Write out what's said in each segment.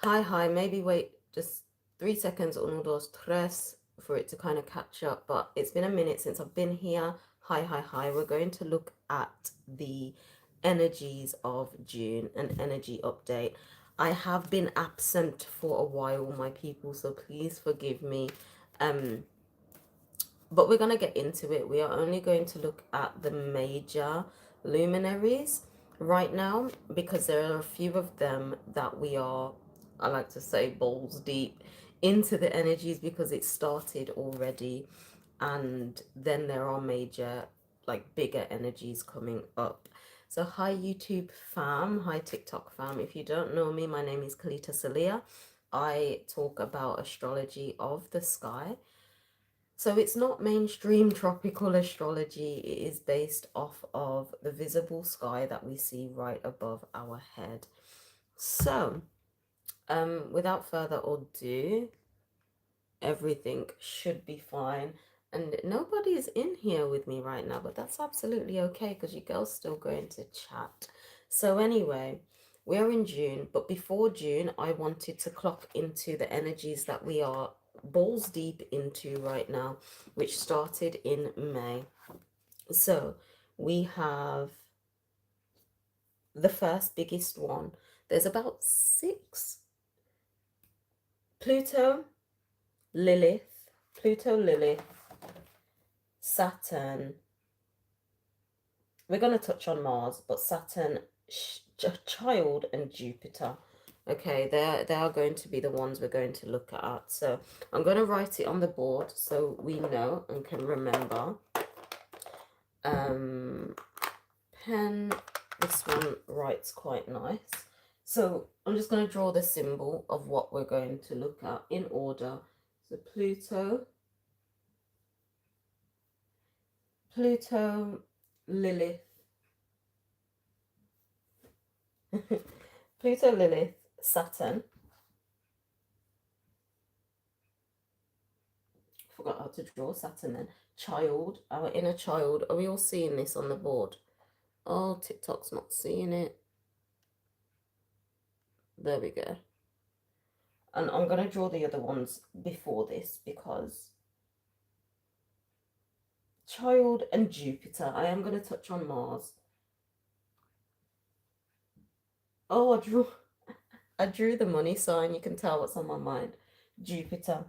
Hi, maybe wait just 3 seconds, uno, dos, tres, for it to kind of catch up. But it's been a minute since I've been here. Hi. We're going to look at the energies of June, an energy update. I have been absent for a while, my people, so please forgive me. Um, but we're going to get into it. We are only going to look at the major luminaries right now because there are a few of them that we are, I like to say, balls deep into the energies because it started already. And then there are major, like bigger energies coming up. So, hi YouTube fam, hi TikTok fam. If you don't know me, my name is Kalita Salia. I talk about astrology of the sky, so it's not mainstream tropical astrology. It is based off of the visible sky that we see right above our head. So, without further ado, everything should be fine. And nobody's in here with me right now, but that's absolutely okay because you girls still going to chat. So anyway, we're in June, but before June, I wanted to clock into the energies that we are balls deep into right now, which started in May. So we have the first biggest one. There's about six. Pluto, Lilith, Pluto, Lilith, Saturn. We're going to touch on Mars, but Saturn, Child, and Jupiter. Okay, they are going to be the ones we're going to look at. So I'm going to write it on the board so we know and can remember. Um, pen, this one writes quite nice. So I'm just going to draw the symbol of what we're going to look at in order. So Pluto, Lilith, Pluto, Lilith, Saturn. Forgot how to draw Saturn then. Child, our inner child. Are we all seeing this on the board? Oh, TikTok's not seeing it. There we go. And I'm going to draw the other ones before this because Child and Jupiter. I am going to touch on Mars. Oh, I drew the money sign. You can tell what's on my mind. Jupiter.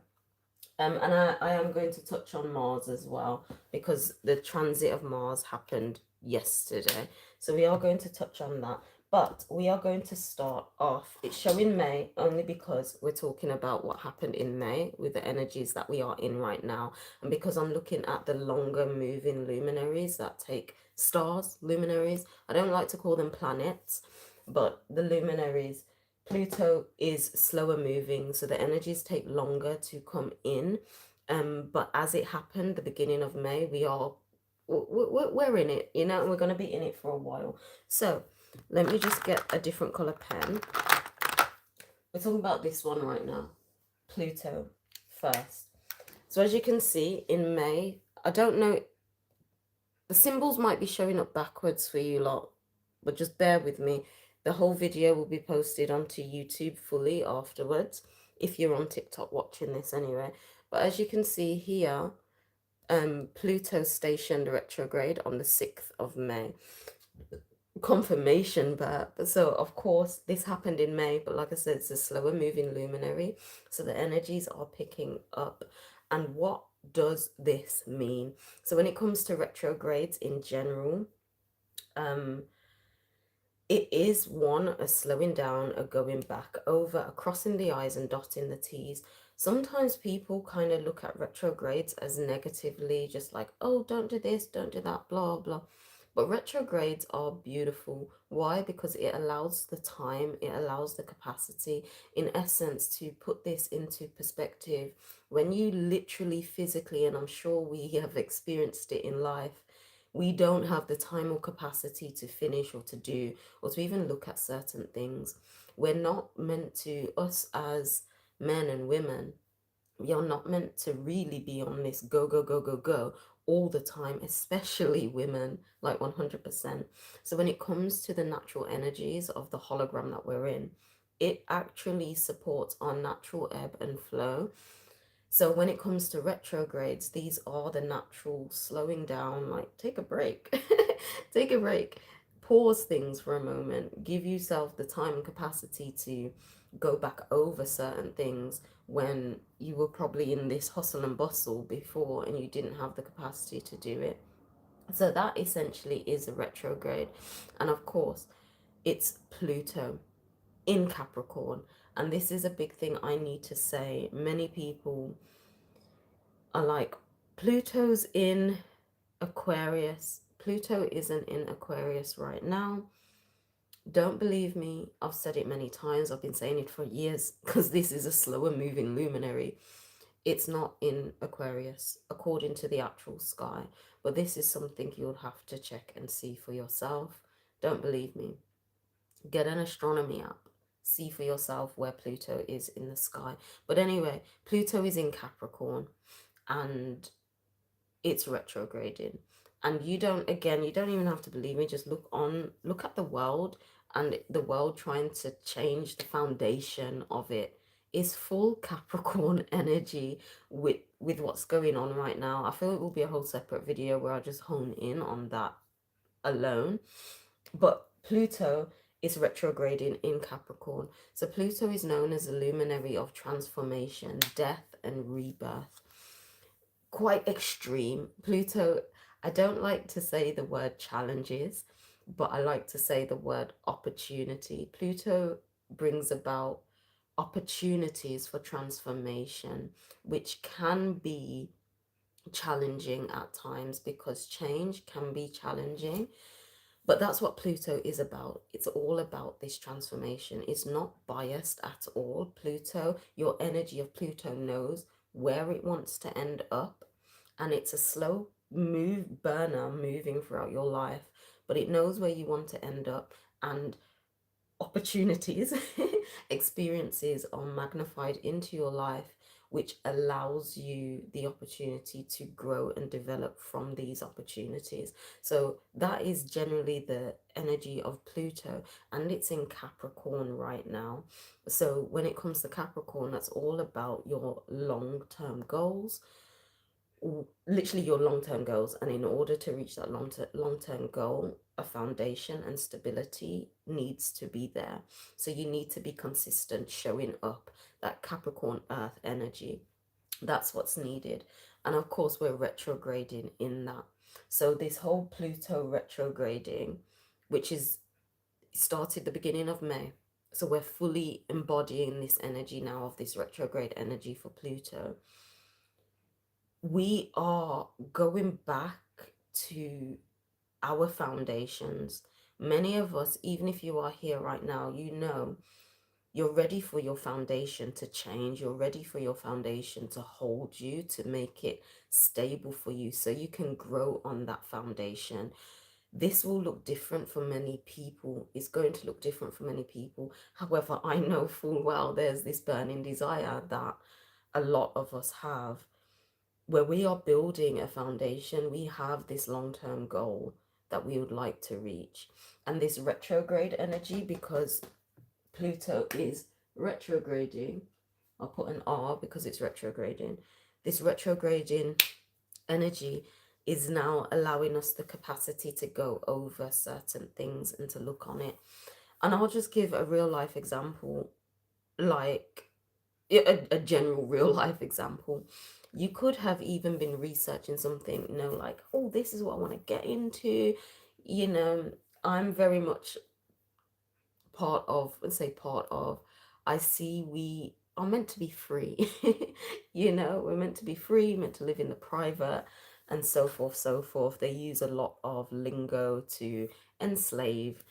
And I am going to touch on Mars as well because the transit of Mars happened yesterday. So we are going to touch on that. But we are going to start off. It's showing May only because we're talking about what happened in May with the energies that we are in right now. And because I'm looking at the longer moving luminaries that take stars, luminaries. I don't like to call them planets, but the luminaries. Pluto is slower moving, so the energies take longer to come in. But as it happened, the beginning of May, we're in it, you know, and we're going to be in it for a while. So let me just get a different color pen. We're talking about this one right now, Pluto first. So as you can see in May, I don't know, the symbols might be showing up backwards for you lot, but just bear with me. The whole video will be posted onto YouTube fully afterwards, if you're on TikTok watching this anyway. But as you can see here, Pluto stationed retrograde on the 6th of May. Confirmation, but so of course this happened in May, but like I said, it's a slower moving luminary, so the energies are picking up. And what does this mean? So when it comes to retrogrades in general, it is one, a slowing down, a going back over, a crossing the I's and dotting the T's. Sometimes people kind of look at retrogrades as negatively, just like, oh, don't do this, don't do that, blah, blah. But retrogrades are beautiful. Why? Because it allows the time, it allows the capacity, in essence, to put this into perspective. When you literally physically, and I'm sure we have experienced it in life, we don't have the time or capacity to finish or to do or to even look at certain things. We're not meant to, us as men and women, we are not meant to really be on this go, go, go, go, go all the time, especially women, like 100%. So when it comes to the natural energies of the hologram that we're in, it actually supports our natural ebb and flow. So when it comes to retrogrades, these are the natural slowing down, like take a break, take a break, pause things for a moment, give yourself the time and capacity to go back over certain things when you were probably in this hustle and bustle before and you didn't have the capacity to do it. So that essentially is a retrograde. And of course, it's Pluto in Capricorn. And this is a big thing I need to say. Many people are like, Pluto's in Aquarius. Pluto isn't in Aquarius right now. Don't believe me. I've said it many times. I've been saying it for years because this is a slower moving luminary. It's not in Aquarius according to the actual sky, but this is something you'll have to check and see for yourself. Don't believe me. Get an astronomy app. See for yourself where Pluto is in the sky. But anyway, Pluto is in Capricorn and it's retrograding. And you don't, again, you don't even have to believe me, just look at the world, and the world trying to change the foundation of it is full Capricorn energy with what's going on right now. I feel it will be a whole separate video where I just hone in on that alone. But Pluto is retrograding in Capricorn. So Pluto is known as a luminary of transformation, death, and rebirth. Quite extreme. Pluto, I don't like to say the word challenges, but I like to say the word opportunity. Pluto brings about opportunities for transformation, which can be challenging at times because change can be challenging. But that's what Pluto is about. It's all about this transformation. It's not biased at all. Pluto, your energy of Pluto knows where it wants to end up. And it's a slow burner moving throughout your life. But it knows where you want to end up. And opportunities, experiences are magnified into your life, which allows you the opportunity to grow and develop from these opportunities. So that is generally the energy of Pluto, and it's in Capricorn right now. So when it comes to Capricorn, that's all about your long-term goals, literally your long-term goals. And in order to reach that long-term goal, a foundation and stability needs to be there. So you need to be consistent, showing up that Capricorn earth energy. That's what's needed. And of course, we're retrograding in that. So this whole Pluto retrograding, which is started the beginning of May, so we're fully embodying this energy now of this retrograde energy for Pluto. We are going back to our foundations. Many of us, even if you are here right now, you know you're ready for your foundation to change. You're ready for your foundation to hold you, to make it stable for you so you can grow on that foundation. This will look different for many people. It's going to look different for many people. However, I know full well there's this burning desire that a lot of us have, where we are building a foundation. We have this long-term goal that we would like to reach. And this retrograde energy, because Pluto is retrograding, I'll put an R because it's retrograding. This retrograding energy is now allowing us the capacity to go over certain things and to look on it. And I'll just give a real life example, like a general real life example. You could have even been researching something, like, oh, this is what I want to get into. You know, I'm very much part of, I see we are meant to be free. We're meant to be free, meant to live in the private, and so forth, so forth. They use a lot of lingo to enslave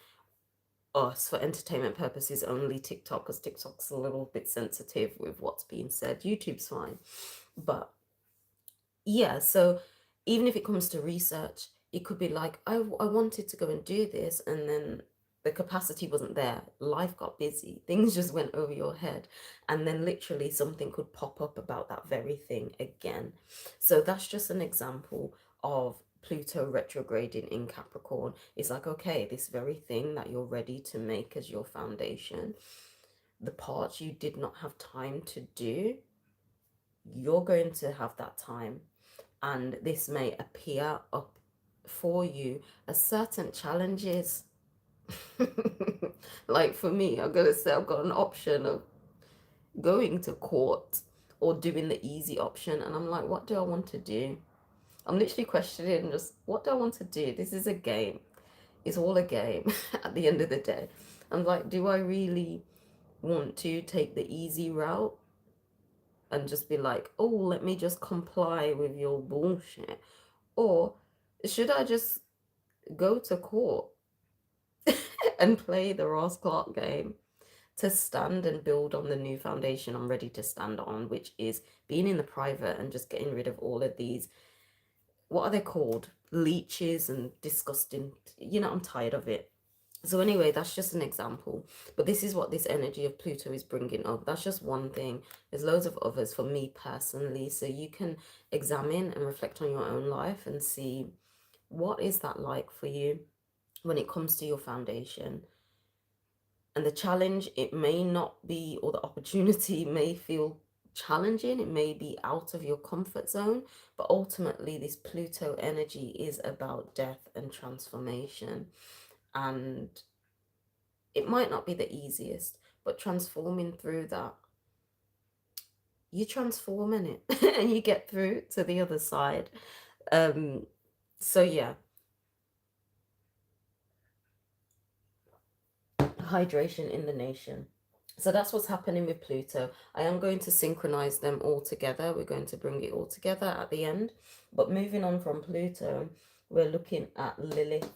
us for entertainment purposes only. TikTok, because TikTok's a little bit sensitive with what's being said. YouTube's fine. But yeah, so even if it comes to research, it could be like, I wanted to go and do this, and then the capacity wasn't there. Life got busy. Things just went over your head. And then literally something could pop up about that very thing again. So that's just an example of Pluto retrograding in Capricorn. It's like, okay, this very thing that you're ready to make as your foundation, the parts you did not have time to do, you're going to have that time. And this may appear up for you as certain challenges. Like for me, I'm going to say I've got an option of going to court or doing the easy option. And I'm like, what do I want to do? I'm literally questioning just, what do I want to do? This is a game. It's all a game at the end of the day. I'm like, do I really want to take the easy route and just be like, oh, let me just comply with your bullshit? Or should I just go to court and play the Ross Clark game to stand and build on the new foundation I'm ready to stand on, which is being in the private and just getting rid of all of these, what are they called? Leeches and disgusting, I'm tired of it. So anyway, that's just an example. But this is what this energy of Pluto is bringing up. That's just one thing. There's loads of others for me personally. So you can examine and reflect on your own life and see what is that like for you when it comes to your foundation. And the challenge, it may not be, or the opportunity may feel challenging. It may be out of your comfort zone. But ultimately, this Pluto energy is about death and transformation. And it might not be the easiest, but transforming through that, you transform in it and you get through to the other side. So yeah, hydration in the nation. So that's what's happening with Pluto. I am going to synchronize them all together. We're going to bring it all together at the end. But moving on from Pluto, we're looking at Lilith.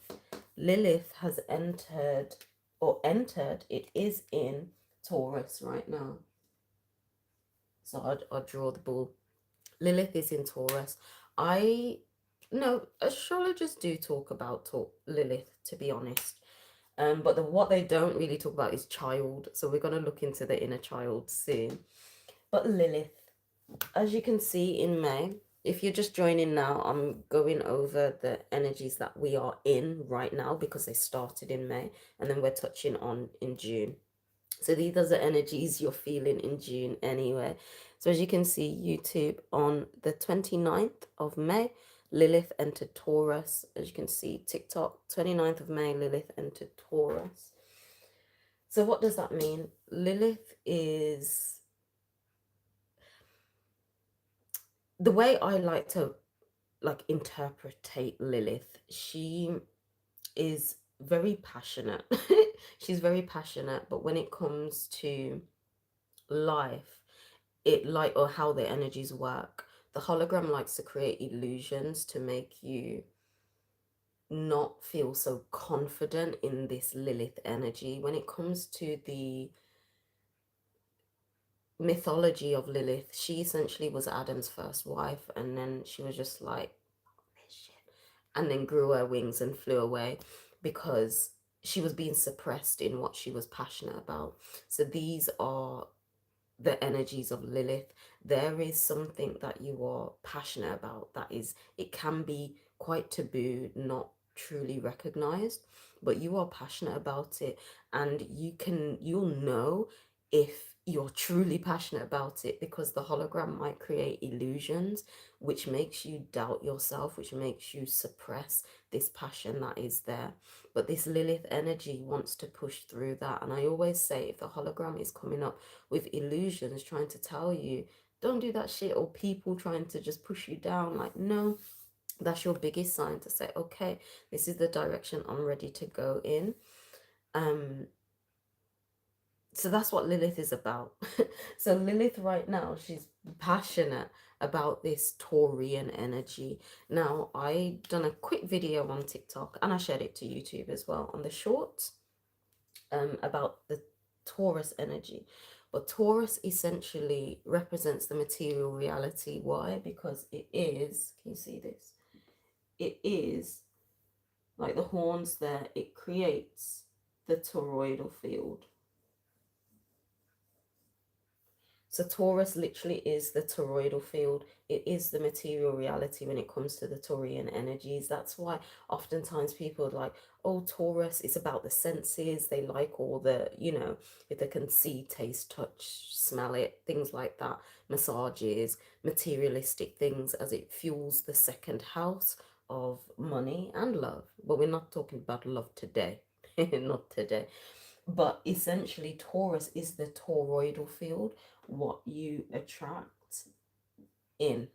Lilith has entered, it is in Taurus right now. So I'll draw the bull. Lilith is in Taurus. Astrologers do talk about Lilith, to be honest. But what they don't really talk about is child. So we're going to look into the inner child soon. But Lilith, as you can see in May, if you're just joining now, I'm going over the energies that we are in right now because they started in May, and then we're touching on in June. So these are the energies you're feeling in June anyway. So as you can see, YouTube on the 29th of May, Lilith entered Taurus. As you can see, TikTok, 29th of May, Lilith entered Taurus. So what does that mean? Lilith is, the way I like to interpretate Lilith, she is very passionate. She's very passionate, but when it comes to life, or how the energies work, the hologram likes to create illusions to make you not feel so confident in this Lilith energy. When it comes to the mythology of Lilith, she essentially was Adam's first wife, and then she was just like, this shit, and then grew her wings and flew away because she was being suppressed in what she was passionate about. So these are the energies of Lilith. There is something that you are passionate about that is, it can be quite taboo, not truly recognized, but you are passionate about it, and you'll know if you're truly passionate about it because the hologram might create illusions which makes you doubt yourself, which makes you suppress this passion that is there. But this Lilith energy wants to push through that. And I always say, if the hologram is coming up with illusions trying to tell you don't do that shit, or people trying to just push you down, like, no, that's your biggest sign to say, okay, this is the direction I'm ready to go in. So that's what Lilith is about. So Lilith right now, she's passionate about this Taurian energy. Now, I done a quick video on TikTok, and I shared it to YouTube as well on the shorts, about the Taurus energy. But Taurus essentially represents the material reality. Why? Because it is, can you see this? It is like the horns there, it creates the toroidal field. So Taurus literally is the toroidal field. It is the material reality when it comes to the Taurian energies. That's why oftentimes people are like, oh, Taurus is about the senses. They like all the, if they can see, taste, touch, smell it, things like that, massages, materialistic things, as it fuels the second house of money and love. But we're not talking about love today. Not today. But essentially, Taurus is the toroidal field, what you attract in.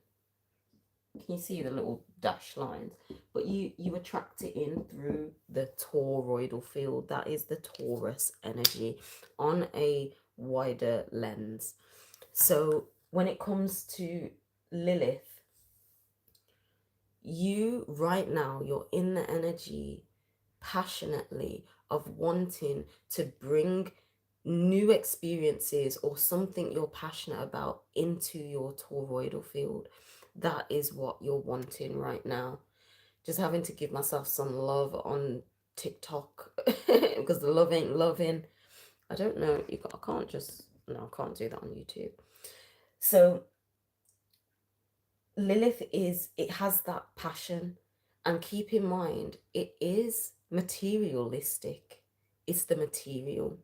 Can you see the little dash lines? But you attract it in through the toroidal field. That is the Taurus energy on a wider lens. So when it comes to Lilith, you right now, you're in the energy passionately of wanting to bring new experiences or something you're passionate about into your toroidal field. That is what you're wanting right now. Just having to give myself some love on TikTok because the love ain't loving. I don't know. I can't just, no, I can't do that on YouTube. So Lilith it has that passion, and keep in mind, it is materialistic. It's the material.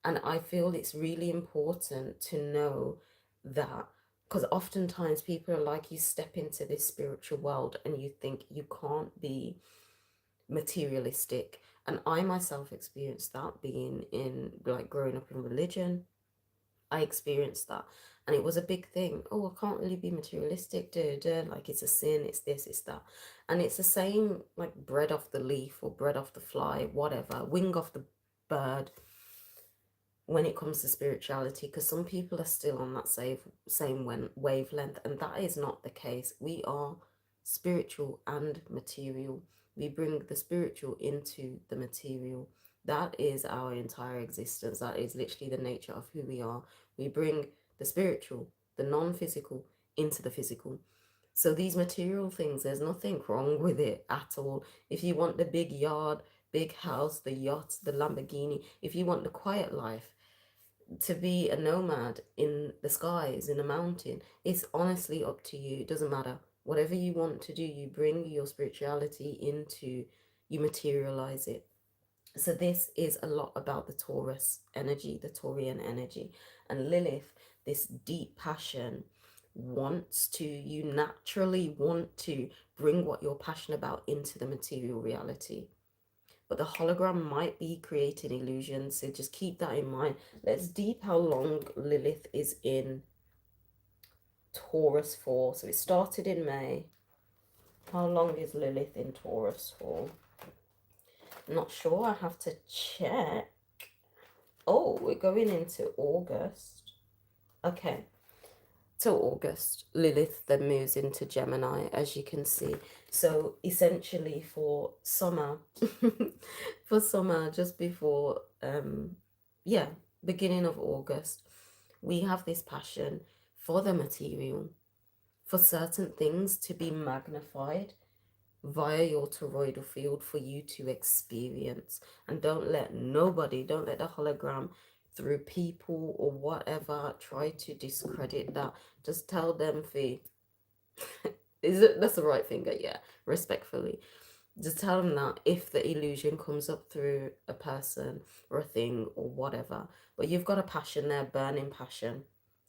And I feel it's really important to know that, because oftentimes people are like, you step into this spiritual world and you think you can't be materialistic. And I myself experienced that being in, like, growing up in religion. I experienced that. And it was a big thing. Oh, I can't really be materialistic, like it's a sin, it's this, it's that. And it's the same, like bread off the leaf or bread off the fly, whatever, wing off the bird when it comes to spirituality, because some people are still on that same wavelength, and that is not the case. We are spiritual and material. We bring the spiritual into the material. That is our entire existence. That is literally the nature of who we are. We bring the spiritual, the non-physical, into the physical. So these material things, there's nothing wrong with it at all. If you want the big yard, big house, the yacht, the Lamborghini, if you want the quiet life, to be a nomad in the skies, in a mountain, it's honestly up to you. It doesn't matter. Whatever you want to do, you bring your spirituality into, you materialize it. So this is a lot about the Taurus energy, the Taurian energy. And Lilith, this deep passion, you naturally want to bring what you're passionate about into the material reality. But the hologram might be creating illusions, so just keep that in mind. Let's deep how long Lilith is in Taurus for. So it started in May. How long is Lilith in Taurus for? I'm not sure. I have to check. Oh, we're going into August. Okay. Till August, Lilith then moves into Gemini, as you can see. So essentially for summer, just before, beginning of August, we have this passion for the material, for certain things to be magnified via your toroidal field for you to experience. And don't let the hologram, through people or whatever, try to discredit that. Just tell them, Fee, that's the right finger, yeah, respectfully. Just tell them that if the illusion comes up through a person or a thing or whatever, but you've got a passion there, burning passion,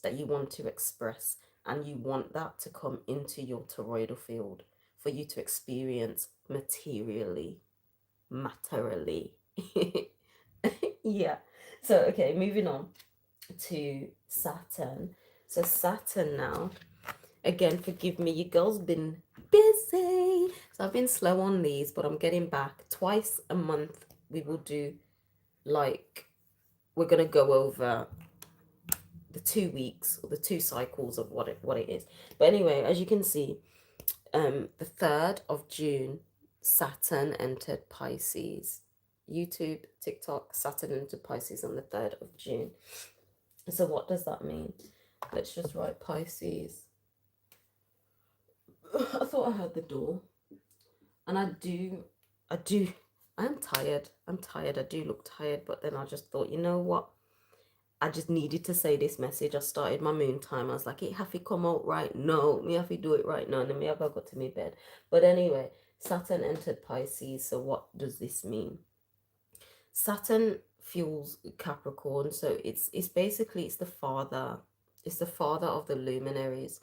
that you want to express, and you want that to come into your toroidal field for you to experience materially. Yeah. So, okay, moving on to Saturn. So Saturn now, again, forgive me, you girls been busy. So I've been slow on these, but I'm getting back. Twice a month we will do, like, we're going to go over the 2 weeks or the 2 cycles of what it is. But anyway, as you can see, the 3rd of June, Saturn entered Pisces. YouTube, TikTok, Saturn entered Pisces on the 3rd of June. So what does that mean? Let's just write Pisces. I thought I heard the door. And I'm tired. I do look tired, but then I just thought, you know what? I just needed to say this message. I started my moon time. I was like, it have to come out right now. Me have to do it right now. And then me have to go to my bed. But anyway, Saturn entered Pisces. So what does this mean? Saturn fuels Capricorn. So it's basically it's the father. It's the father of the luminaries.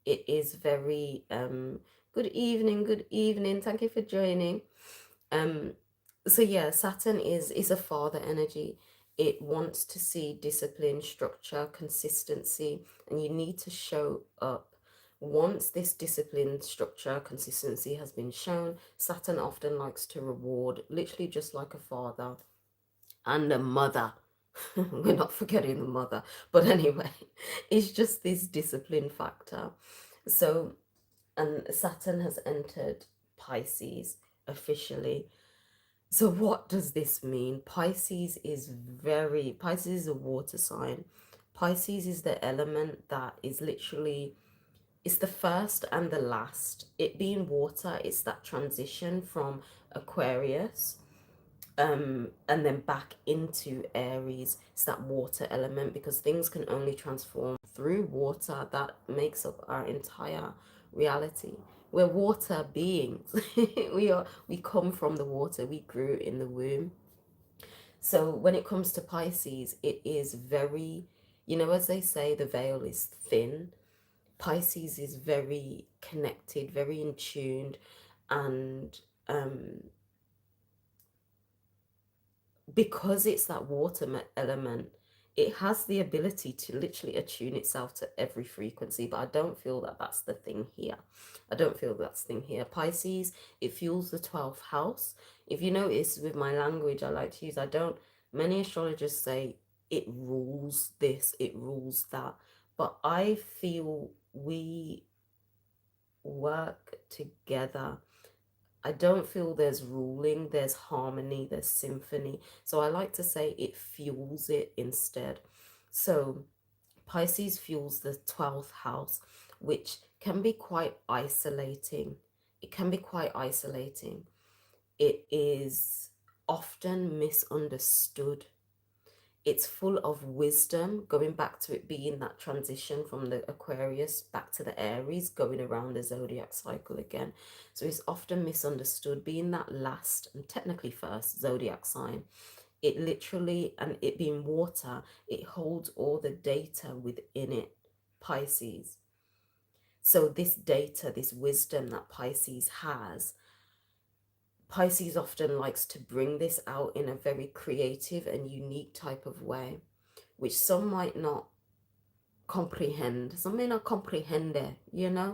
It is very good evening, good evening. Thank you for joining. Um, so yeah, Saturn is a father energy. It wants to see discipline, structure, consistency, and you need to show up. Once this discipline, structure, consistency has been shown, Saturn often likes to reward, literally just like a father and a mother. We're not forgetting the mother, but anyway, it's just this discipline factor. So, and Saturn has entered Pisces officially. So what does this mean? Pisces is a water sign. Pisces is the element that is literally, it's the first and the last. It being water, it's that transition from Aquarius and then back into Aries. It's that water element because things can only transform through water. That makes up our entire reality. We're water beings. We come from the water. We grew in the womb. So when it comes to Pisces, it is very, as they say, the veil is thin. Pisces is very connected, very in tuned, and because it's that water element, it has the ability to literally attune itself to every frequency. But I don't feel that that's the thing here. I don't feel that's the thing here. Pisces, it fuels the 12th house. If you notice with my language, I like to use, many astrologers say it rules this, it rules that. But I feel we work together. I don't feel there's ruling, there's harmony, there's symphony. So I like to say it fuels it instead. So Pisces fuels the 12th house, which can be quite isolating. It can be quite isolating. It is often misunderstood. It's full of wisdom, going back to it being that transition from the Aquarius back to the Aries, going around the zodiac cycle again. So it's often misunderstood, being that last and technically first zodiac sign. It literally, and it being water, it holds all the data within it, Pisces. So this data, this wisdom that Pisces often likes to bring this out in a very creative and unique type of way, which some might not comprehend. Some may not comprehend it,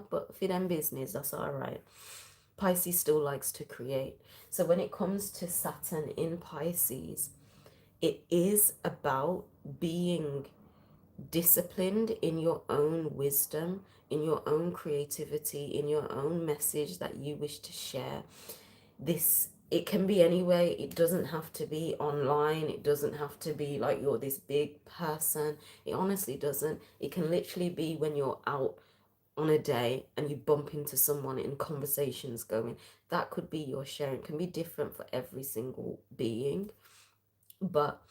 but for them business, that's all right. Pisces still likes to create. So when it comes to Saturn in Pisces, it is about being disciplined in your own wisdom, in your own creativity, in your own message that you wish to share. It can be anyway. It doesn't have to be online. It doesn't have to be like you're this big person. It honestly doesn't. It can literally be when you're out on a day and you bump into someone and conversations going. That could be your sharing. It can be different for every single being. But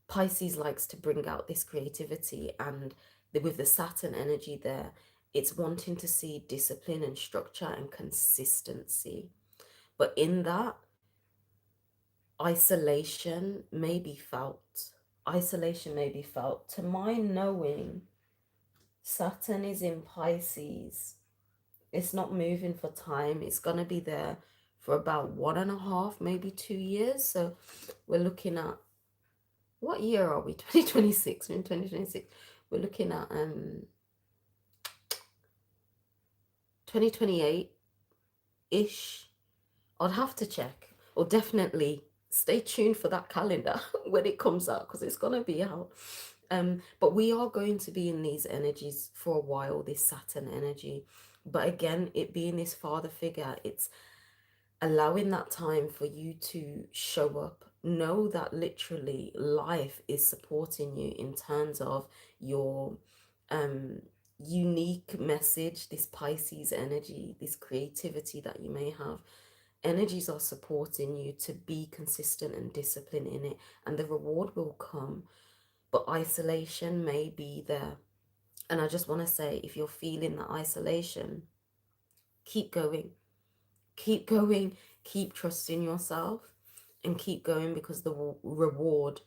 Pisces likes to bring out this creativity, and with the Saturn energy there, it's wanting to see discipline and structure and consistency. But in that, isolation may be felt. Isolation may be felt. To my knowing, Saturn is in Pisces. It's not moving for time. It's going to be there for about 1.5, maybe 2 years. So we're looking at, what year are we? 2026. We're in 2026. We're looking at 2028-ish. I'd have to check. Or definitely stay tuned for that calendar when it comes out, because it's going to be out. But we are going to be in these energies for a while, this Saturn energy. But again, it being this father figure, it's allowing that time for you to show up. Know that literally life is supporting you in terms of your unique message, this Pisces energy, this creativity that you may have. Energies are supporting you to be consistent and disciplined in it, and the reward will come. but isolation may be there. And I just want to say, if you're feeling that isolation, keep going, keep going, keep trusting yourself, and keep going, because the reward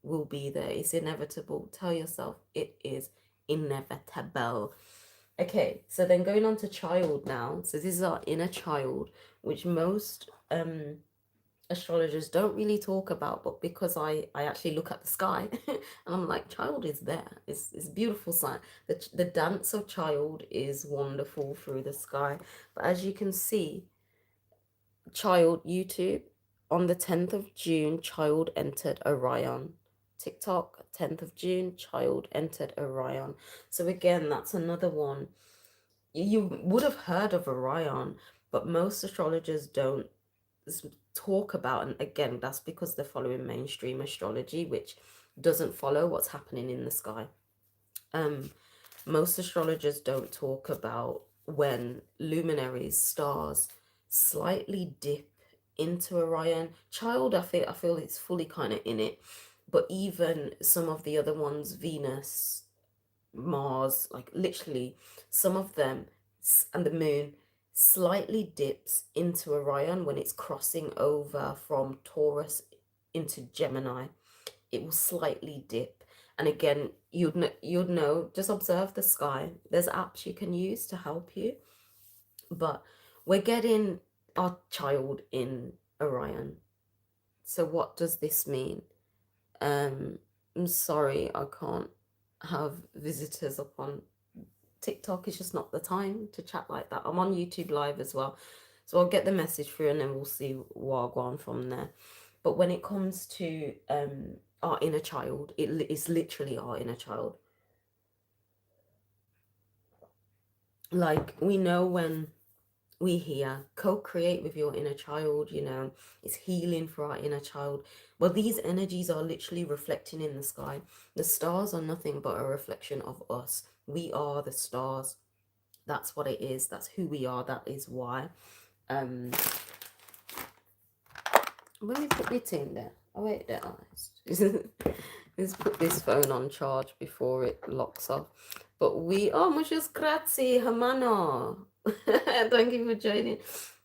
will be there. It's inevitable. Tell yourself it is inevitable. Okay, so then going on to child now. So this is our inner child, which most astrologers don't really talk about, but because I actually look at the sky and I'm like, child is there. It's a beautiful sign. The dance of child is wonderful through the sky. But as you can see, child YouTube, on the 10th of June, child entered Orion. TikTok, 10th of June, child entered Orion. So again, that's another one. You would have heard of Orion, but most astrologers don't talk about, and again, that's because they're following mainstream astrology, which doesn't follow what's happening in the sky. Most astrologers don't talk about when luminaries, stars, slightly dip into Orion. Child, I feel it's fully kind of in it, but even some of the other ones, Venus, Mars, like literally some of them, and the moon slightly dips into Orion when it's crossing over from Taurus into Gemini. It will slightly dip. And again, you'd know, just observe the sky. There's apps you can use to help you. But we're getting our child in Orion. So what does this mean? I'm sorry, I can't have visitors up on TikTok. Is just not the time to chat like that. I'm on YouTube live as well. So I'll get the message through and then we'll see what I'll go on from there. But when it comes to our inner child, it is literally our inner child. Like, we know when we hear co-create with your inner child, it's healing for our inner child. Well, these energies are literally reflecting in the sky. The stars are nothing but a reflection of us. We are the stars. That's what it is. That's who we are. That is why. Let me put it in there. Oh wait, there. Let's put this phone on charge before it locks off. But muchas grazie, hermano. Thank you for joining.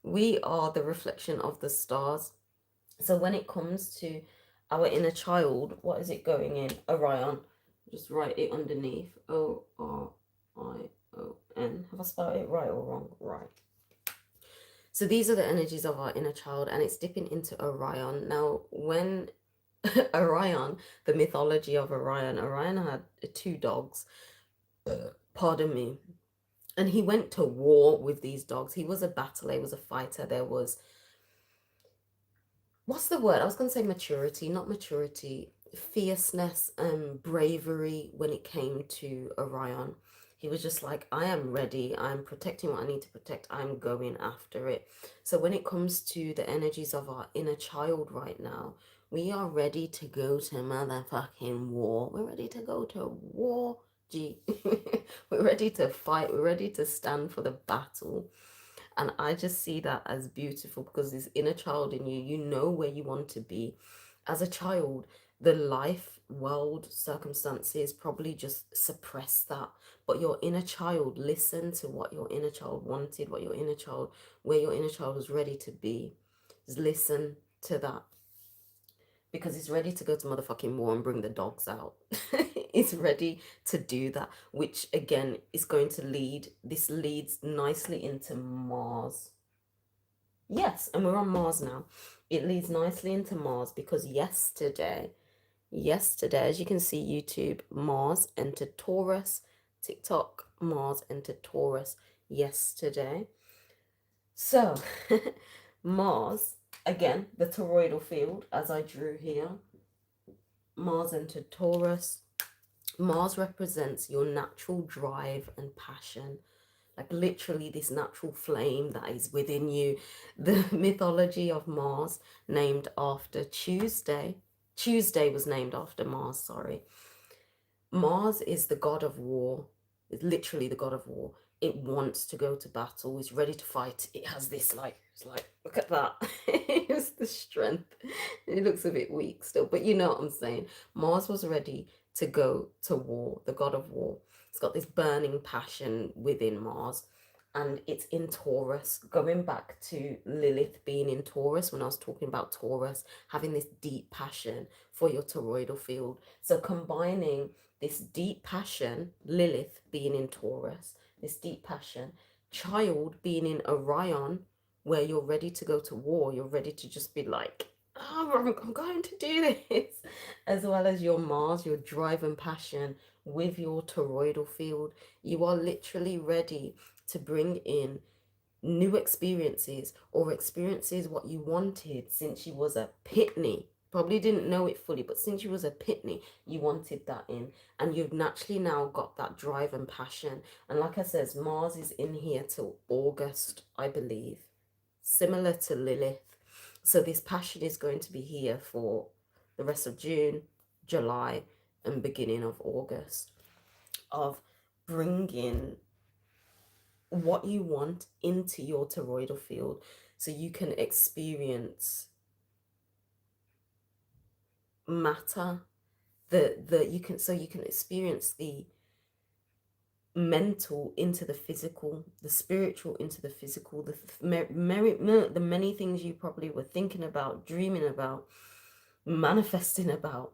We are the reflection of the stars. So when it comes to our inner child, what is it going in? Orion. Just write it underneath. O-R-I-O-N. Have I spelled it right or wrong? Right. So these are the energies of our inner child, and it's dipping into Orion. Now, when Orion, the mythology of Orion had two dogs, pardon me, and he went to war with these dogs. He was a battler, he was a fighter. There was, what's the word? I was going to say maturity, not maturity, fierceness and bravery when it came to Orion. He was just like, I am ready. I'm protecting what I need to protect. I'm going after it. So when it comes to the energies of our inner child right now, we are ready to go to motherfucking war. We're ready to go to war. Gee. We're ready to fight. We're ready to stand for the battle. And I just see that as beautiful, because this inner child in you, you know where you want to be. As a child, the life, world, circumstances probably just suppress that. But your inner child, listen to what your inner child wanted, what your inner child, where your inner child was ready to be. Just listen to that. Because it's ready to go to motherfucking war and bring the dogs out. It's ready to do that, which again is going to this leads nicely into Mars. Yes, and we're on Mars now. It leads nicely into Mars because yesterday, as you can see, YouTube, Mars entered Taurus. TikTok, Mars entered Taurus yesterday. So, Mars, again, the toroidal field, as I drew here, Mars entered Taurus. Mars represents your natural drive and passion, like literally this natural flame that is within you. The mythology of Mars, named after Tuesday. Tuesday was named after Mars, sorry. Mars is the god of war. It's literally the god of war. It wants to go to battle. It's ready to fight. It has this it's like, look at that. It's the strength. It looks a bit weak still, but you know what I'm saying. Mars was ready to go to war, the god of war. It's got this burning passion within Mars, and it's in Taurus. Going back to Lilith being in Taurus, when I was talking about Taurus having this deep passion for your toroidal field. So combining this deep passion, Lilith being in Taurus, this deep passion, child being in Orion, where you're ready to go to war, you're ready to just be like, oh, I'm going to do this, as well as your Mars, your drive and passion with your toroidal field. You are literally ready to bring in new experiences, or experiences what you wanted since you was a pitney. Probably didn't know it fully, but since you was a pitney, you wanted that in, and you've naturally now got that drive and passion. And like I says, Mars is in here till August, I believe, similar to Lilith. So this passion is going to be here for the rest of June, July, and beginning of August, of bringing what you want into your toroidal field so you can experience matter, you can experience the mental into the physical, the spiritual into the physical, the many things you probably were thinking about, dreaming about, manifesting about.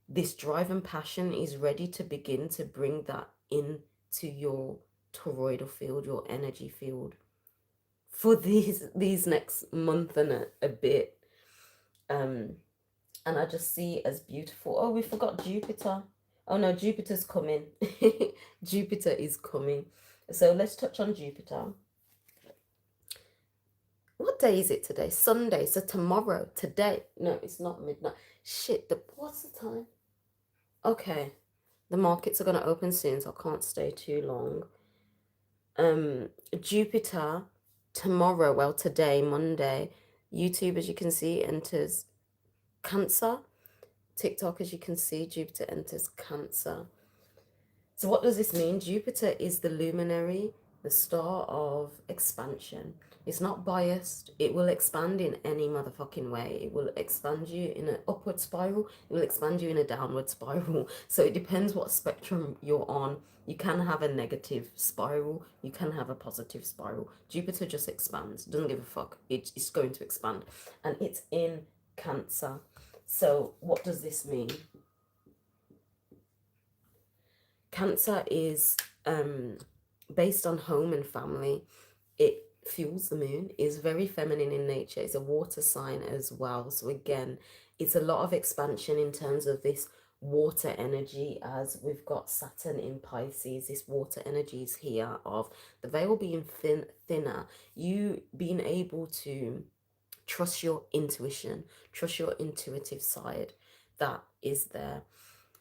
This drive and passion is ready to begin to bring that into your toroidal field, your energy field, for these next month and a bit. And I just see it as beautiful. Oh, we forgot Jupiter. Oh no, Jupiter's coming. Jupiter is coming. So let's touch on Jupiter. What day is it today? Sunday. So tomorrow, today. No, it's not midnight. Shit, what's the time? Okay. The markets are going to open soon, so I can't stay too long. Jupiter tomorrow, well, today, Monday, YouTube, as you can see, enters Cancer. TikTok, as you can see, Jupiter enters Cancer. So what does this mean? Jupiter is the luminary, the star of expansion. It's not biased. It will expand in any motherfucking way. It will expand you in an upward spiral. It will expand you in a downward spiral. So it depends what spectrum you're on. You can have a negative spiral. You can have a positive spiral. Jupiter just expands. Doesn't give a fuck. It's going to expand. And it's in Cancer. So what does this mean? Cancer is based on home and family. It fuels the moon, is very feminine in nature. It's a water sign as well. So again, it's a lot of expansion in terms of this water energy, as we've got Saturn in Pisces. This water energy is here of the veil being thinner, you being able to trust your intuition, trust your intuitive side that is there.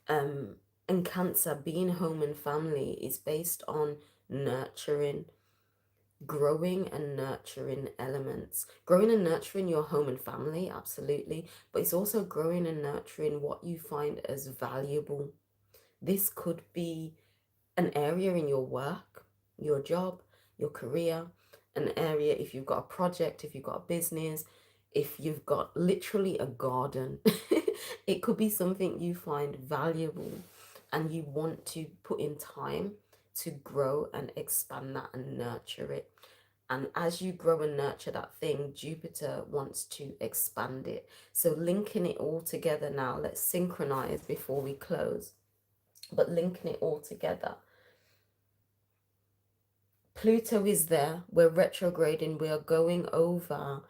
And Cancer, being home and family, is based on nurturing, growing and nurturing elements. Growing and nurturing your home and family, absolutely. But it's also growing and nurturing what you find as valuable. This could be an area in your work, your job, your career, an area if you've got a project, if you've got a business, if you've got literally a garden. It could be something you find valuable and you want to put in time to grow and expand that and nurture it. And as you grow and nurture that thing, Jupiter wants to expand it. So linking it all together now, let's synchronize before we close. But linking it all together, Pluto is there, we're retrograding, we are going over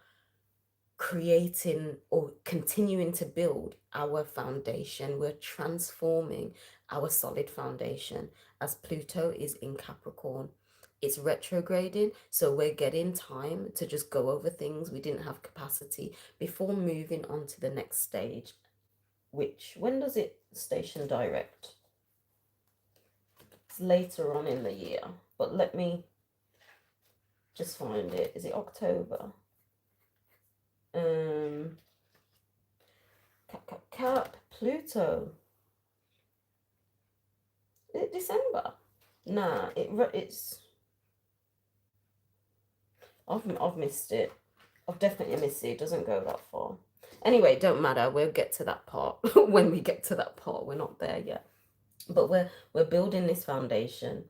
creating or continuing to build our foundation. We're transforming our solid foundation as Pluto is in Capricorn. It's retrograding, so we're getting time to just go over things we didn't have capacity before moving on to the next stage, which, when does it station direct? It's later on in the year, but let me just find it. Is it October? Pluto. Is it December? Nah, it's. I've missed it. I've definitely missed it. It doesn't go that far. Anyway, don't matter. We'll get to that part when we get to that part. We're not there yet. But we're building this foundation.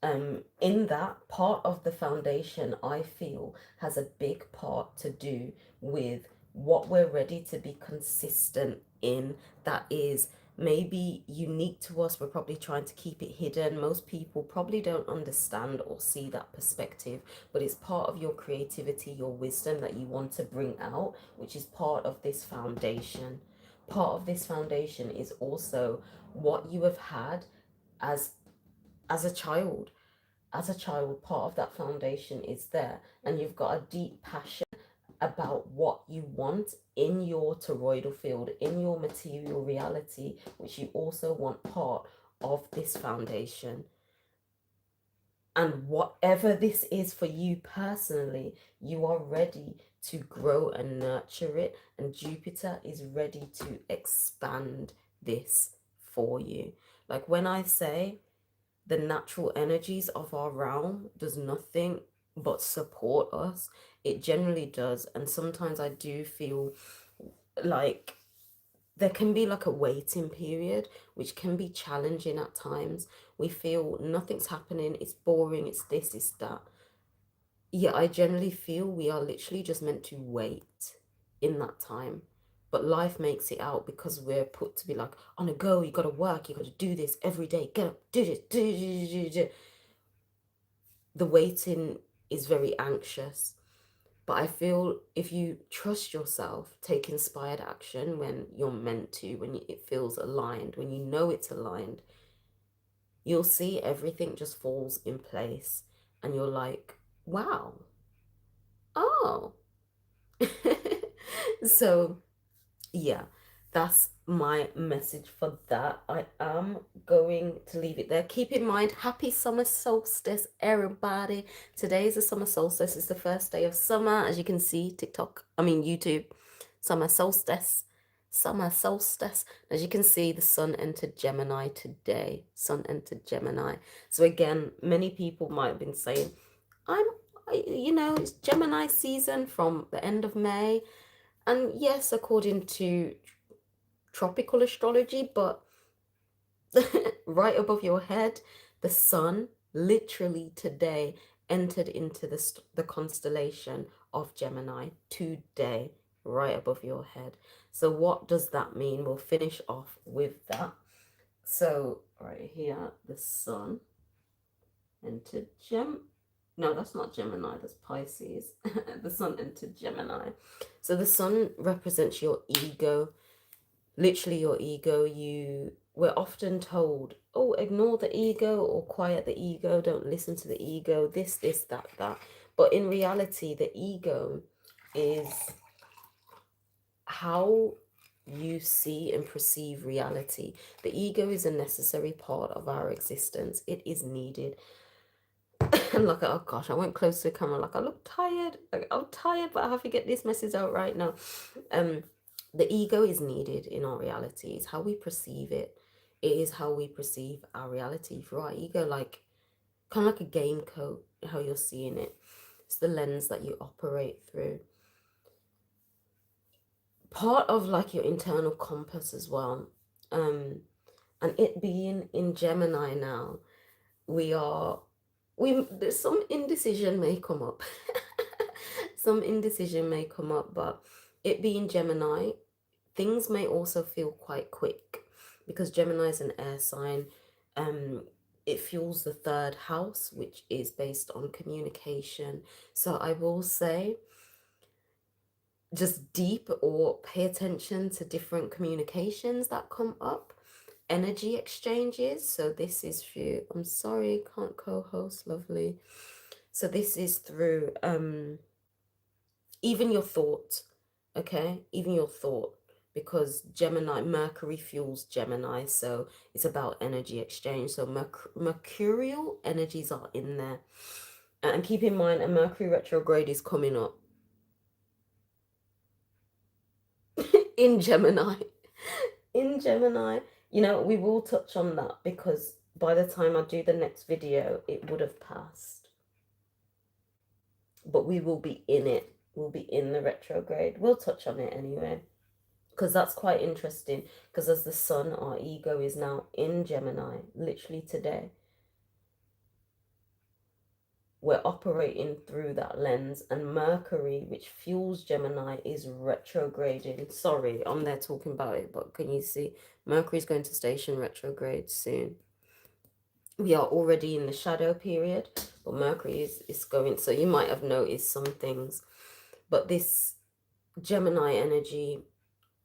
In that, part of the foundation, I feel, has a big part to do with what we're ready to be consistent in. That is maybe unique to us. We're probably trying to keep it hidden. Most people probably don't understand or see that perspective, but it's part of your creativity, your wisdom that you want to bring out, which is part of this foundation. Part of this foundation is also what you have had as as a child. As a child, part of that foundation is there, and you've got a deep passion about what you want in your toroidal field, in your material reality, which you also want part of this foundation. And whatever this is for you personally, you are ready to grow and nurture it, and Jupiter is ready to expand this for you. Like when I say the natural energies of our realm does nothing but support us, it generally does. And sometimes I do feel like there can be like a waiting period, which can be challenging at times. We feel nothing's happening, it's boring, it's this, it's that. Yeah, I generally feel we are literally just meant to wait in that time. But life makes it out because we're put to be like, on a go, you gotta work, you gotta do this every day, get up, do this, do. The waiting is very anxious. But I feel if you trust yourself, take inspired action when you're meant to, when it feels aligned, when you know it's aligned, you'll see everything just falls in place. And you're like, wow, oh. So yeah, that's my message for that. I am going to leave it there. Keep in mind, happy summer solstice, everybody. Today is the summer solstice. It's the first day of summer, as you can see, YouTube, summer solstice. Summer solstice. As you can see, the sun entered Gemini today. Sun entered Gemini. So again, many people might have been saying, it's Gemini season from the end of May. And yes, according to tropical astrology, but right above your head, the sun literally today entered into the constellation of Gemini today, right above your head. So what does that mean? We'll finish off with that. So right here, the sun entered no, that's not Gemini, that's Pisces. The sun entered Gemini. So the sun represents your ego, literally your ego. We're often told, oh, ignore the ego or quiet the ego, don't listen to the ego, this, that. But in reality, the ego is how you see and perceive reality. The ego is a necessary part of our existence. It is needed. And like, oh gosh, I went close to the camera, like I look tired. Like, I'm tired, but I have to get this message out right now. The ego is needed in our reality. It's how we perceive it. It is how we perceive our reality through our ego, like kind of like a game code, how you're seeing it. It's the lens that you operate through. Part of like your internal compass as well. And it being in Gemini now, there's some indecision may come up. Some indecision may come up, but it being Gemini, things may also feel quite quick because Gemini is an air sign. It fuels the third house, which is based on communication. So I will say, just deep or pay attention to different communications that come up, energy exchanges. So this is through, I'm sorry, can't co-host, lovely. So this is through even your thought, okay? Even your thought, because Gemini, Mercury fuels Gemini, so it's about energy exchange. So mercurial energies are in there. And keep in mind, a Mercury retrograde is coming up in Gemini. In Gemini, we will touch on that because by the time I do the next video, it would have passed. But we will be in it. We'll be in the retrograde. We'll touch on it anyway. because that's quite interesting. Because as the sun, our ego is now in Gemini, literally today. We're operating through that lens, and Mercury, which fuels Gemini, is retrograding. Sorry, I'm there talking about it, but can you see Mercury's going to station retrograde soon? We are already in the shadow period, but Mercury is going, so you might have noticed some things. But this Gemini energy,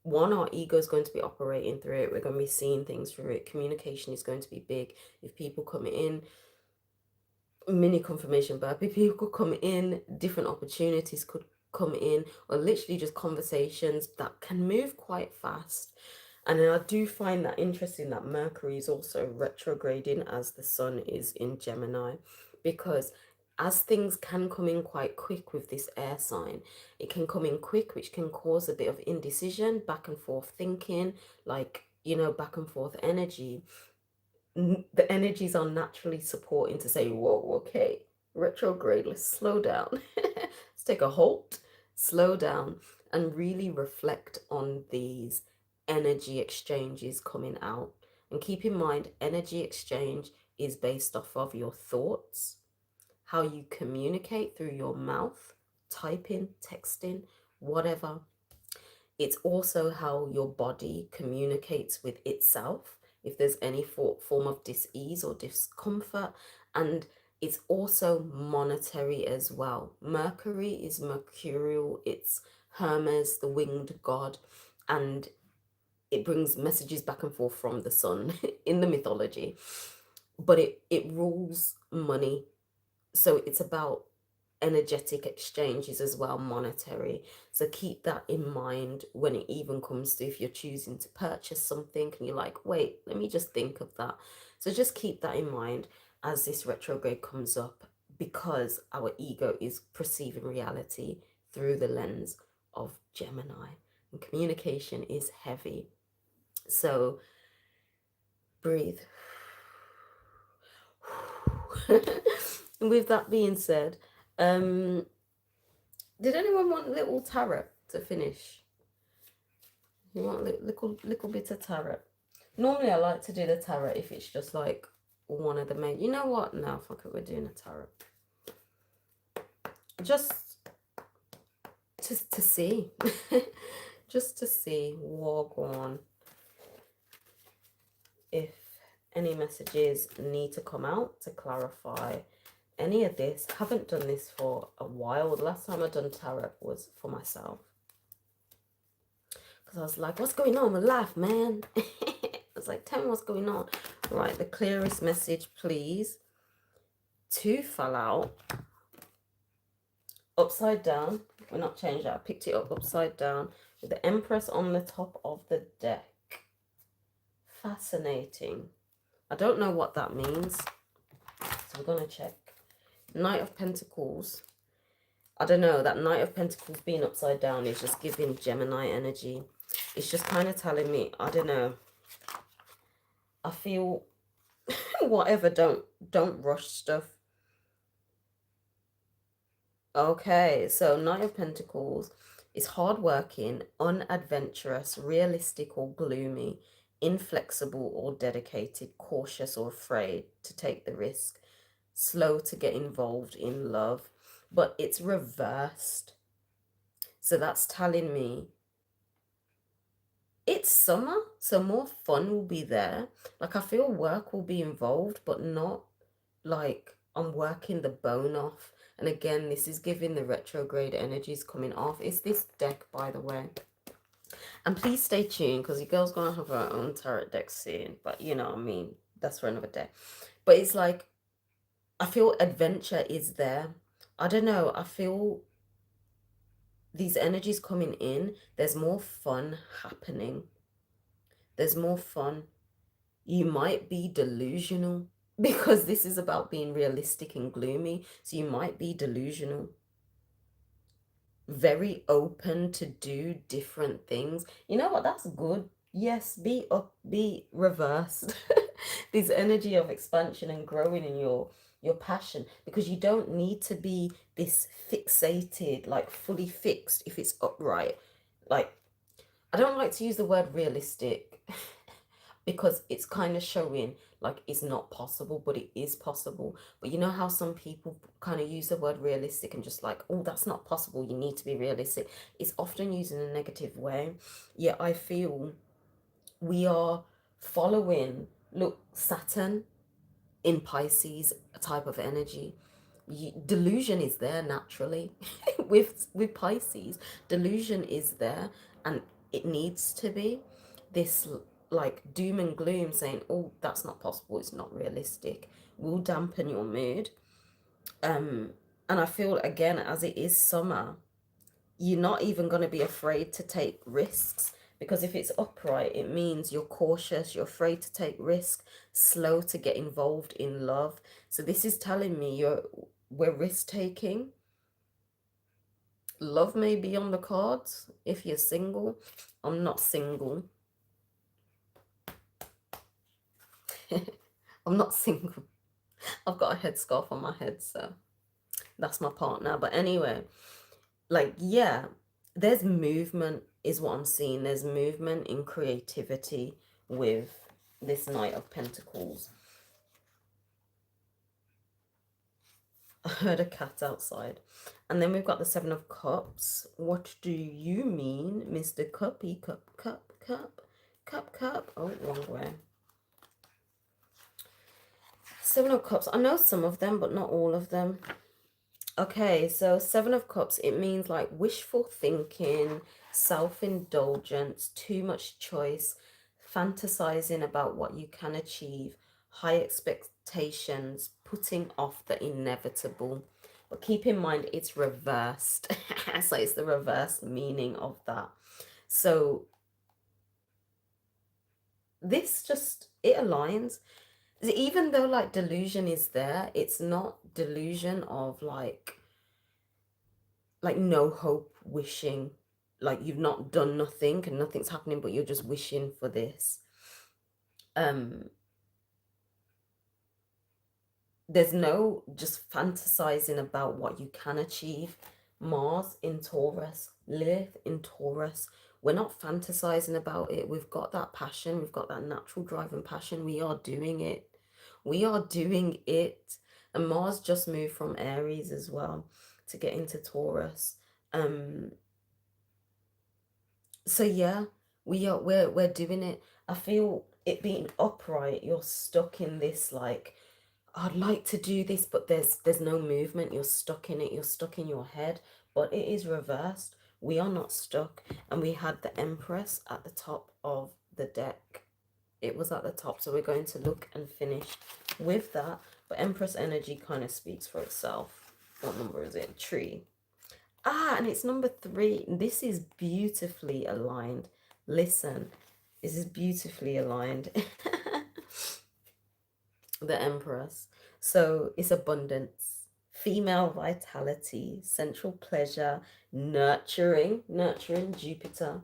one, our ego is going to be operating through it. We're going to be seeing things through it. Communication is going to be big. If people come in, mini confirmation birthday, people could come in, different opportunities could come in, or literally just conversations that can move quite fast. And then I do find that interesting that Mercury is also retrograding as the sun is in Gemini, because as things can come in quite quick with this air sign, it can come in quick, which can cause a bit of indecision, back and forth thinking, like, you know, back and forth energy. The energies are naturally supporting to say, whoa, okay, retrograde, let's slow down. Let's take a halt, slow down, and really reflect on these energy exchanges coming out. And keep in mind, energy exchange is based off of your thoughts, how you communicate through your mouth, typing, texting, whatever. It's also how your body communicates with itself, if there's any form of dis-ease or discomfort. And it's also monetary as well. Mercury is mercurial, it's Hermes, the winged god, and it brings messages back and forth from the sun in the mythology. But it rules money. So it's about energetic exchanges as well, monetary. So keep that in mind when it even comes to if you're choosing to purchase something and you're like, wait, let me just think of that. So just keep that in mind as this retrograde comes up, because our ego is perceiving reality through the lens of Gemini, and communication is heavy. So breathe. With that being said, did anyone want a little tarot to finish? You want a little bit of tarot? Normally I like to do the tarot if it's just like one of the main. You know what? No, fuck it, we're doing a tarot. Just to see. Just to see what go on. If any messages need to come out to clarify any of this. Haven't done this for a while. The last time I done tarot was for myself, because I was like, what's going on with life, man? I was like, tell me what's going on. Right, the clearest message, please. 2 fell out. Upside down. We're not changed that. I picked it up upside down with the Empress on the top of the deck. Fascinating. I don't know what that means, so we're going to check. Knight of Pentacles. I don't know, that Knight of Pentacles being upside down is just giving Gemini energy. It's just kind of telling me, I don't know, I feel whatever, don't rush stuff. Okay, so Knight of Pentacles is hardworking, unadventurous, realistic or gloomy, inflexible or dedicated, cautious or afraid to take the risk, slow to get involved in love, but it's reversed. So that's telling me it's summer, so more fun will be there. Like, I feel work will be involved, but not like I'm working the bone off. And again, this is giving the retrograde energies coming off. It's this deck, by the way. And please stay tuned, because your girl's going to have her own tarot deck soon. But you know what I mean. That's for another day. But it's like, I feel adventure is there. I don't know. I feel these energies coming in. There's more fun happening. There's more fun. You might be delusional, because this is about being realistic and gloomy. So you might be delusional. Very open to do different things. You know what? That's good. Yes, be reversed. This energy of expansion and growing in your passion, because you don't need to be this fixated, like fully fixed if it's upright. Like, I don't like to use the word realistic because it's kind of showing like it's not possible, but it is possible. But you know how some people kind of use the word realistic and just like, oh, that's not possible, you need to be realistic. It's often used in a negative way. Yeah, I feel we are following, look, Saturn in Pisces type of energy. Delusion is there naturally with Pisces. Delusion is there, and it needs to be. This like doom and gloom saying, oh, that's not possible, it's not realistic, will dampen your mood. um and I feel again, as it is summer, you're not even going to be afraid to take risks, because if it's upright, it means you're cautious, you're afraid to take risk, slow to get involved in love. So this is telling me we're risk taking. Love may be on the cards if you're single. I'm not single. I'm not single. I've got a headscarf on my head, so that's my partner. But anyway, like, yeah, there's movement is what I'm seeing. There's movement in creativity with this Knight of Pentacles. I heard a cat outside. And then we've got the Seven of Cups. What do you mean, Mr. Cuppy? Cup. Oh, wrong way. Seven of Cups. I know some of them, but not all of them. Okay, so Seven of Cups, it means like wishful thinking, self-indulgence, too much choice, fantasizing about what you can achieve, high expectations, putting off the inevitable. But keep in mind, it's reversed. So it's the reverse meaning of that. So this just, it aligns. Even though like delusion is there, it's not delusion of like no hope, wishing, like you've not done nothing and nothing's happening, but you're just wishing for this. There's no just fantasizing about what you can achieve. Mars in Taurus, Lilith in Taurus, we're not fantasizing about it. We've got that passion, we've got that natural drive and passion. We are doing it. And Mars just moved from Aries as well to get into Taurus. So yeah, we're doing it. I feel it being upright, you're stuck in this like, I'd like to do this, but there's no movement. You're stuck in it. You're stuck in your head. But it is reversed. We are not stuck. And we had the Empress at the top of the deck. It was at the top. So we're going to look and finish with that. But Empress energy kind of speaks for itself. What number is it? Tree. Ah, and it's number 3. This is beautifully aligned. Listen, this is beautifully aligned. The Empress. So it's abundance, female vitality, sensual pleasure, nurturing Jupiter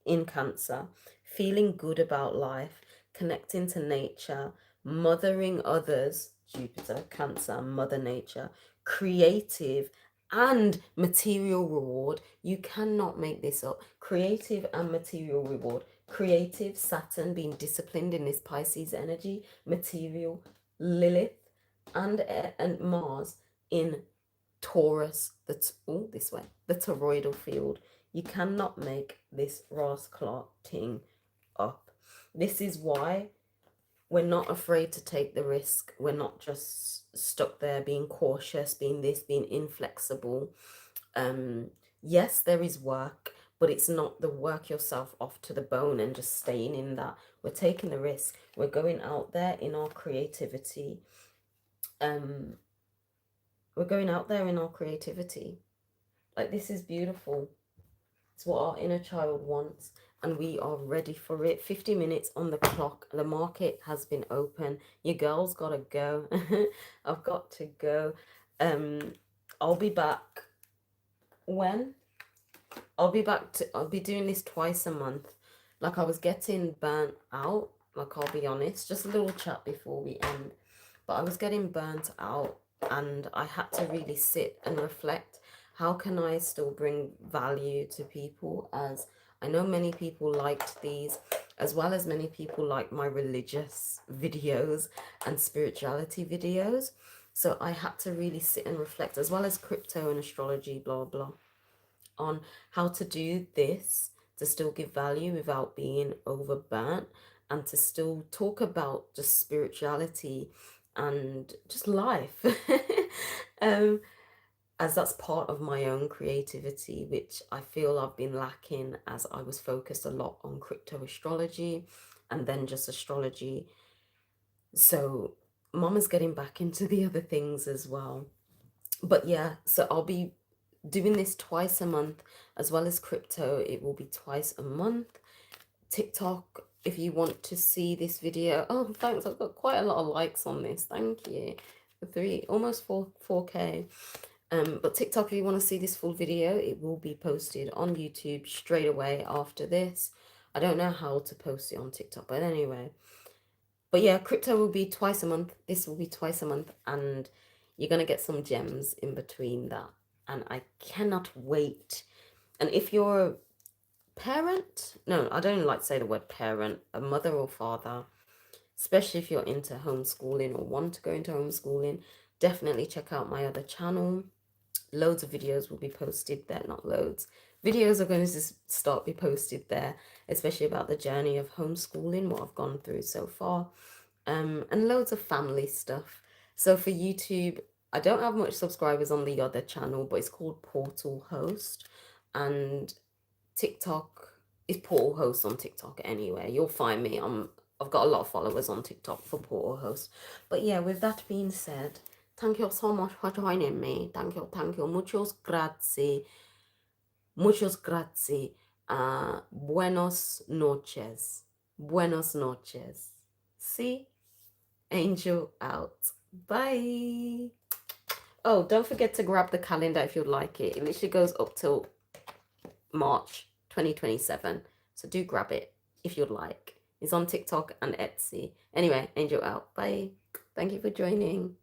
in Cancer, feeling good about life, connecting to nature, mothering others, Jupiter, Cancer, Mother Nature, creative and material reward. You cannot make this up. Creative and material reward. Creative, Saturn being disciplined in this Pisces energy. Material, Lilith and Mars in Taurus. That's all this way. The toroidal field. You cannot make this Ras Clark thing up. This is why we're not afraid to take the risk. We're not just stuck there being cautious, being this, being inflexible. Yes, there is work, but it's not the work yourself off to the bone and just staying in that. We're taking the risk. We're going out there in our creativity. We're going out there in our creativity. Like, this is beautiful. It's what our inner child wants, and we are ready for it. 50 minutes on the clock. The market has been open. Your girl's got to go. I've got to go. I'll be back when? I'll be doing this twice a month. Like, I was getting burnt out. Like, I'll be honest. Just a little chat before we end. But I was getting burnt out, and I had to really sit and reflect. How can I still bring value to people as I know many people liked these, as well as many people like my religious videos and spirituality videos. So I had to really sit and reflect, as well as crypto and astrology, blah, blah, on how to do this to still give value without being overburnt, and to still talk about just spirituality and just life. um, as that's part of my own creativity, which I feel I've been lacking as I was focused a lot on crypto astrology and then just astrology. So Mama's getting back into the other things as well. But yeah, so I'll be doing this twice a month, as well as crypto. It will be twice a month. TikTok, if you want to see this video. Oh, thanks. I've got quite a lot of likes on this. Thank you. Almost 4K. But TikTok, if you want to see this full video, it will be posted on YouTube straight away after this. I don't know how to post it on TikTok, but anyway. But yeah, crypto will be twice a month. This will be twice a month, and you're going to get some gems in between that. And I cannot wait. And if you're a parent, no, I don't even like to say the word parent, a mother or father, especially if you're into homeschooling or want to go into homeschooling, definitely check out my other channel. Loads of videos will be posted there. Not loads, videos are going to start be posted there, especially about the journey of homeschooling, what I've gone through so far, and loads of family stuff. So for YouTube, I don't have much subscribers on the other channel, but it's called Portal Host, and TikTok is Portal Host on TikTok anyway. You'll find me. I've got a lot of followers on TikTok for Portal Host. But yeah, with that being said, thank you so much for joining me. Thank you, thank you. Muchos grazie. Muchos grazie. Buenos noches. Buenos noches. See? Angel out. Bye. Oh, don't forget to grab the calendar if you'd like it. It literally goes up till March 2027. So do grab it if you'd like. It's on TikTok and Etsy. Anyway, Angel out. Bye. Thank you for joining.